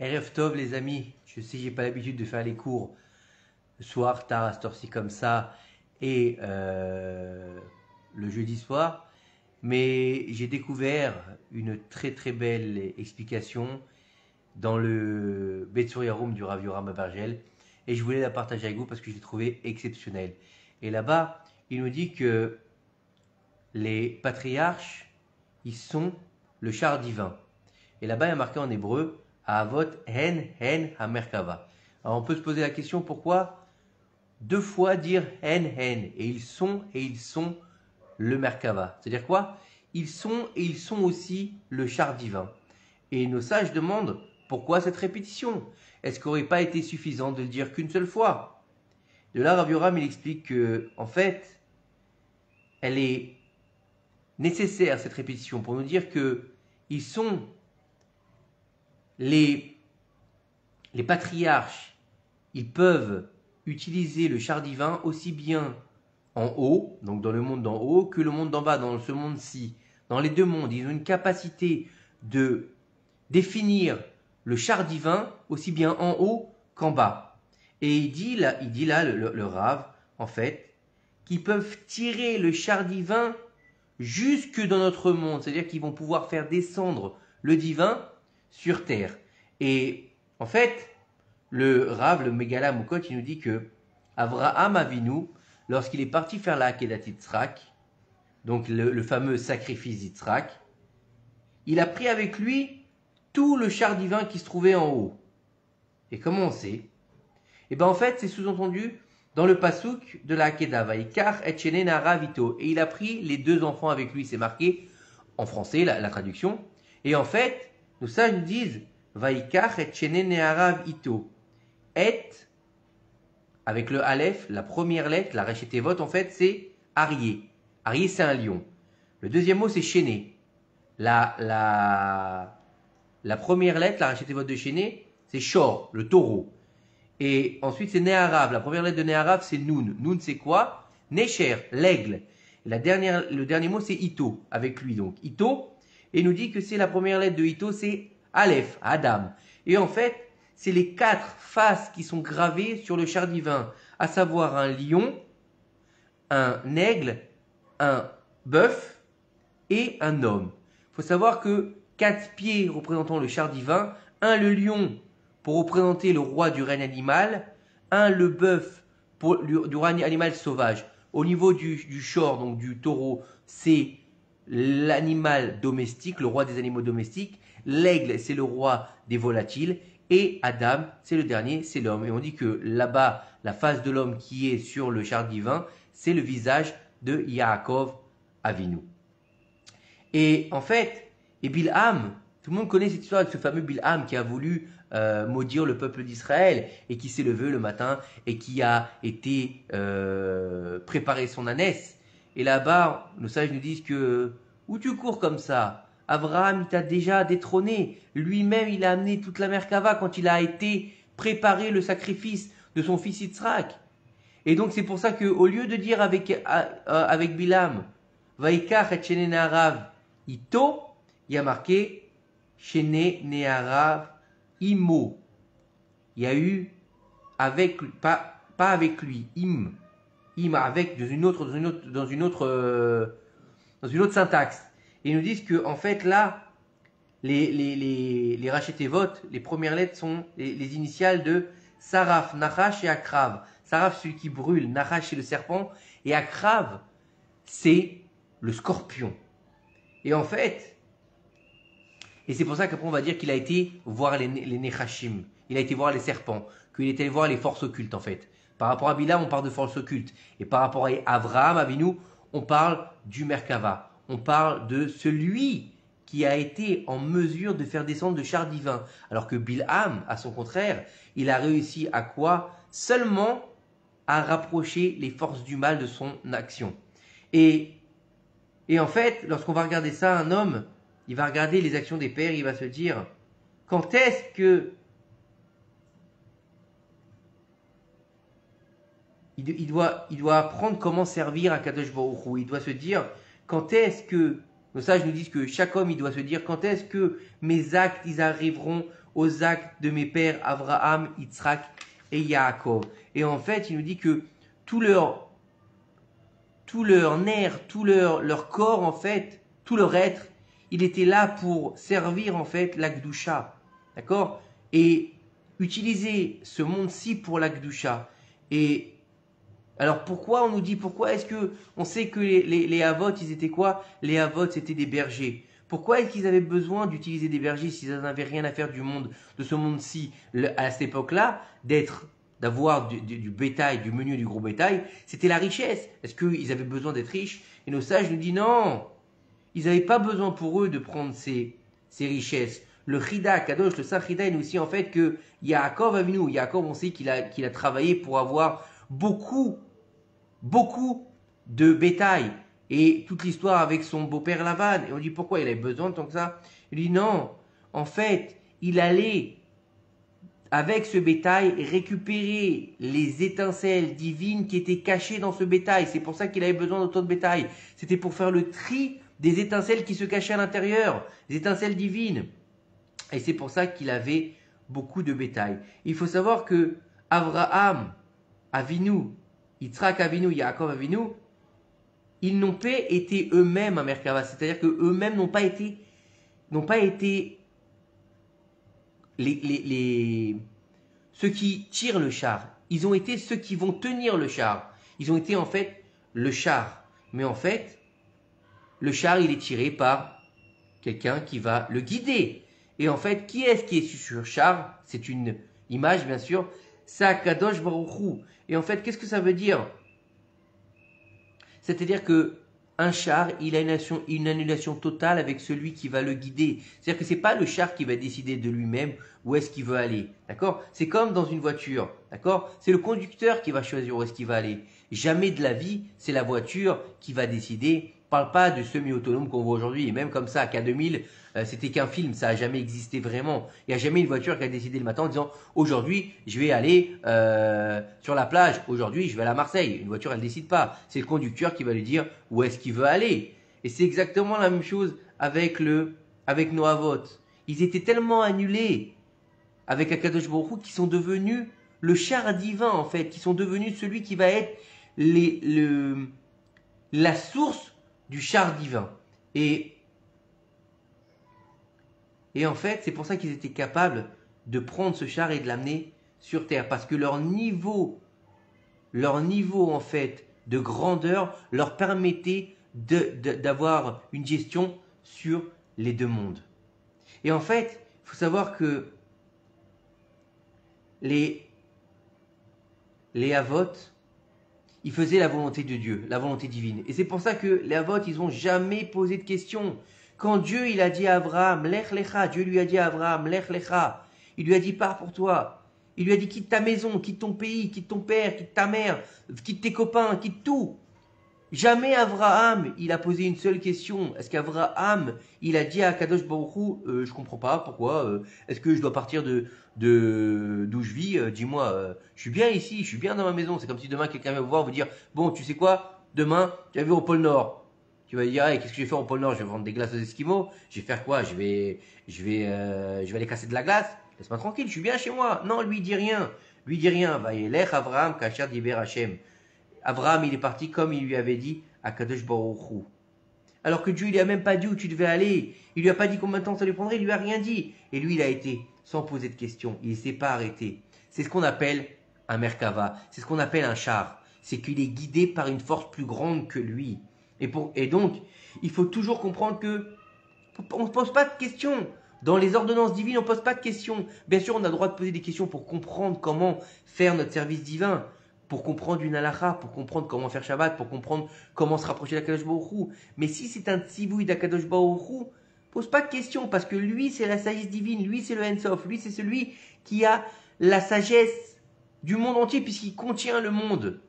Erev Tov les amis, je sais j'ai pas l'habitude de faire les cours le soir tard à cette heure-ci comme ça et le jeudi soir, mais j'ai découvert une très très belle explication dans le Betsur Yarum du Rav Yoram Abergel et je voulais la partager avec vous parce que je l'ai trouvé exceptionnelle. Et là-bas, il nous dit que les patriarches, ils sont le char divin. Et là-bas, il y a marqué en hébreu Avot hen hamerkava. Alors on peut se poser la question pourquoi deux fois dire hen et ils sont le merkava. C'est-à-dire quoi? Ils sont et ils sont aussi le char divin. Et nos sages demandent pourquoi cette répétition? Est-ce qu'il n'aurait pas été suffisant de le dire qu'une seule fois? De là, Rabbi Yoram, il explique que en fait, elle est nécessaire cette répétition pour nous dire que ils sont les patriarches, ils peuvent utiliser le char divin aussi bien en haut, donc dans le monde d'en haut, que le monde d'en bas, dans ce monde-ci. Dans les deux mondes, ils ont une capacité de définir le char divin aussi bien en haut qu'en bas. Et il dit là le Rav, en fait, qu'ils peuvent tirer le char divin jusque dans notre monde, c'est-à-dire qu'ils vont pouvoir faire descendre le divin sur terre. Et en fait, le Rav, le Megala Mukot, il nous dit que Avraham Avinu, lorsqu'il est parti faire la Akedat Yitzhak, donc le fameux sacrifice Yitzhak, il a pris avec lui tout le char divin qui se trouvait en haut. Et comment on sait? Et bien en fait, c'est sous-entendu dans le pasouk de la Akedah, Vaikar et Chene Nara Vito. Et il a pris les deux enfants avec lui, c'est marqué en français, la traduction. Et en fait, nos sages nous disent Vaikar et Chene Nara Vito. Et, avec le Aleph, la première lettre, la Rechetevot, en fait, c'est Arié. Arié, c'est un lion. Le deuxième mot, c'est Chéné. La première lettre, la Rechetevot de Chéné, c'est Shor, le taureau. Et ensuite, c'est Néharav. La première lettre de Néharav, c'est Noun. Noun, c'est quoi? Necher, l'aigle. Le dernier mot, c'est Ito, avec lui. Donc, Ito. Et il nous dit que c'est la première lettre de Ito, c'est Aleph, Adam. Et en fait, c'est les quatre faces qui sont gravées sur le char divin, à savoir un lion, un aigle, un bœuf et un homme. Il faut savoir que 4 pieds représentant le char divin, un le lion pour représenter le roi du règne animal, un le bœuf du règne animal sauvage. Au niveau du shor, donc du taureau, c'est l'animal domestique, le roi des animaux domestiques. L'aigle, c'est le roi des volatiles. Et Adam, c'est le dernier, c'est l'homme. Et on dit que là-bas, la face de l'homme qui est sur le char divin, c'est le visage de Yaakov Avinu. Et en fait, et Bilham, tout le monde connaît cette histoire avec ce fameux Bilham qui a voulu maudire le peuple d'Israël et qui s'est levé le matin et qui a été préparer son ânesse. Et là-bas, nos sages nous disent que où tu cours comme ça? Abraham, il t'a déjà détrôné. Lui-même, il a amené toute la Merkava quand il a été préparer le sacrifice de son fils Yitzhak. Et donc, c'est pour ça qu'au lieu de dire avec Bilam, Vaikach et Shene Ne'arav Ito, il y a marqué Shene Ne'arav Imo. Il y a eu avec, pas avec lui, im avec dans une autre syntaxe. Et ils nous disent que en fait là, les Rachetevot, les premières lettres sont les initiales de Saraf, Nachash et Akrav. Saraf, celui qui brûle, Nachash, c'est le serpent, et Akrav, c'est le scorpion. Et en fait, et c'est pour ça qu'après on va dire qu'il a été voir les Nechashim, il a été voir les serpents, qu'il est allé voir les forces occultes en fait. Par rapport à Bilam, on parle de forces occultes. Et par rapport à Avraham, Avinu, on parle du Merkava. On parle de celui qui a été en mesure de faire descendre le char divin. Alors que Bilham, à son contraire, il a réussi à quoi? Seulement à rapprocher les forces du mal de son action. Et en fait, lorsqu'on va regarder ça, un homme, il va regarder les actions des pères, il va se dire, quand est-ce que il doit apprendre comment servir à Kadosh Baruch Hu. Il doit se dire, quand est-ce que, nos sages nous disent que chaque homme, il doit se dire, quand est-ce que mes actes, ils arriveront aux actes de mes pères Abraham, Yitzhak et Yaakov. Et en fait, il nous dit que tout leur nerf, tout leur corps, en fait, tout leur être, il était là pour servir, en fait, l'Akdusha. D'accord? Et utiliser ce monde-ci pour l'Akdusha. Et alors pourquoi on nous dit, pourquoi est-ce que on sait que les Havot, ils étaient quoi? Les Havot, c'était des bergers. Pourquoi est-ce qu'ils avaient besoin d'utiliser des bergers s'ils n'avaient rien à faire du monde, de ce monde-ci, à cette époque-là, d'avoir du bétail, du menu, du gros bétail? C'était la richesse. Est-ce qu'ils avaient besoin d'être riches? Et nos sages nous disent non. Ils n'avaient pas besoin pour eux de prendre ces richesses. Le Chida Kadosh, le Saint Chida, il nous dit en fait que Yaakov Avinu, Yaakov, on sait qu'il a travaillé pour avoir beaucoup de bétail. Et toute l'histoire avec son beau-père Lavan. Et on dit pourquoi il avait besoin de tant que ça? Il dit non, en fait, il allait avec ce bétail récupérer les étincelles divines qui étaient cachées dans ce bétail. C'est pour ça qu'il avait besoin d'autant de bétail. C'était pour faire le tri des étincelles qui se cachaient à l'intérieur, des étincelles divines. Et c'est pour ça qu'il avait beaucoup de bétail. Il faut savoir que Abraham Avinu, Yitzhak Avinu, Yaakov Avinu, ils n'ont pas été eux-mêmes à Merkava. C'est-à-dire qu'eux-mêmes n'ont pas été ceux qui tirent le char. Ils ont été ceux qui vont tenir le char. Ils ont été en fait le char. Mais en fait, le char, il est tiré par quelqu'un qui va le guider. Et en fait, qui est-ce qui est sur le char? C'est une image, bien sûr. C'est Akadosh Baruch Hu. Et en fait, qu'est-ce que ça veut dire? C'est-à-dire que un char, il a une annulation totale avec celui qui va le guider. C'est-à-dire que c'est pas le char qui va décider de lui-même où est-ce qu'il veut aller. D'accord? C'est comme dans une voiture. D'accord? C'est le conducteur qui va choisir où est-ce qu'il va aller. Jamais de la vie, c'est la voiture qui va décider. On parle pas de semi-autonome qu'on voit aujourd'hui. Et même comme ça, à K2000, c'était qu'un film. Ça n'a jamais existé vraiment. Il n'y a jamais une voiture qui a décidé le matin en disant aujourd'hui, je vais aller sur la plage. Aujourd'hui, je vais aller à Marseille. Une voiture, elle décide pas. C'est le conducteur qui va lui dire où est-ce qu'il veut aller. Et c'est exactement la même chose avec nos Havot. Ils étaient tellement annulés avec Akadosh Baruch Hu qu'ils sont devenus le char divin en fait, qui sont devenus celui qui va être la source du char divin. Et en fait, c'est pour ça qu'ils étaient capables de prendre ce char et de l'amener sur terre, parce que leur niveau en fait de grandeur leur permettait d'avoir une gestion sur les deux mondes. Et en fait, il faut savoir que les Havot, ils faisaient la volonté de Dieu, la volonté divine. Et c'est pour ça que les Havot, ils n'ont jamais posé de questions. Quand Dieu, il a dit à Abraham, Lech Lecha, Dieu lui a dit à Abraham, Lech Lecha, il lui a dit, pars pour toi. Il lui a dit, quitte ta maison, quitte ton pays, quitte ton père, quitte ta mère, quitte tes copains, quitte tout. Jamais Abraham, il a posé une seule question. Est-ce qu'Abraham, il a dit à Kadosh Baruch Hu, je comprends pas, pourquoi, est-ce que je dois partir d'où je vis, dis-moi, je suis bien ici, je suis bien dans ma maison. C'est comme si demain quelqu'un vient vous voir, vous dire, bon, tu sais quoi, demain, tu vas au pôle Nord. Tu vas dire, hey, qu'est-ce que je vais faire au pôle Nord? Je vais vendre des glaces aux Esquimaux. Je vais faire quoi? Je vais aller casser de la glace. Laisse-moi tranquille, je suis bien chez moi. Non, lui, il dit rien. Lui, il dit rien. Va yelech Abraham kasher diber Hashem. Abraham, il est parti comme il lui avait dit à Kadosh Baruch Hu. Alors que Dieu, il lui a même pas dit où tu devais aller. Il lui a pas dit combien de temps ça lui prendrait. Il lui a rien dit. Et lui, il a été sans poser de questions. Il ne s'est pas arrêté. C'est ce qu'on appelle un Merkava. C'est ce qu'on appelle un char. C'est qu'il est guidé par une force plus grande que lui. Et donc, il faut toujours comprendre que on ne pose pas de questions. Dans les ordonnances divines, on ne pose pas de questions. Bien sûr, on a le droit de poser des questions pour comprendre comment faire notre service divin, pour comprendre une halakha, pour comprendre comment faire Shabbat, pour comprendre comment se rapprocher d'Akadosh Baruch Hu. Mais si c'est un tzivouï d'Akadosh Baruch Hu, pose pas de questions, parce que lui, c'est la sagesse divine, lui, c'est le Ensof, lui, c'est celui qui a la sagesse du monde entier, puisqu'il contient le monde.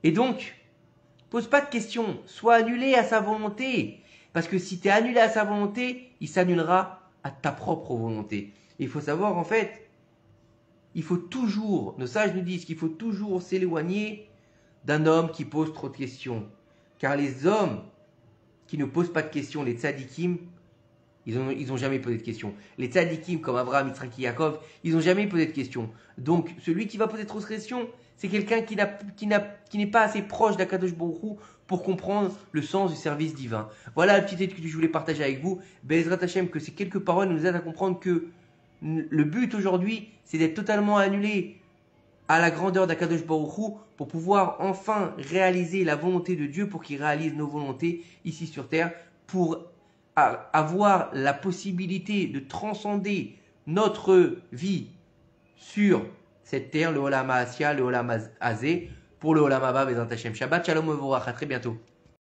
Et donc, pose pas de questions, sois annulé à sa volonté. Parce que si tu es annulé à sa volonté, il s'annulera à ta propre volonté. Et il faut savoir, en fait, il faut toujours, nos sages nous disent qu'il faut toujours s'éloigner d'un homme qui pose trop de questions. Car les hommes qui ne posent pas de questions, les tzadikim, Ils ont jamais posé de questions. Les tzadikim comme Abraham, Yitzhak, Yaakov, ils n'ont jamais posé de questions. Donc, celui qui va poser trop de questions, c'est quelqu'un qui n'est pas assez proche d'Akadosh Baruch Hu pour comprendre le sens du service divin. Voilà la petite étude que je voulais partager avec vous. Be'ezrat Hashem, que ces quelques paroles nous aident à comprendre que le but aujourd'hui, c'est d'être totalement annulé à la grandeur d'Akadosh Baruch Hu pour pouvoir enfin réaliser la volonté de Dieu, pour qu'il réalise nos volontés ici sur terre, pour avoir la possibilité de transcender notre vie sur cette terre, le Olam Ha'asya, le Olam Hazé, pour le Olam Haba, Bezrat Hashem. Shabbat Shalom Mevorach, à très bientôt.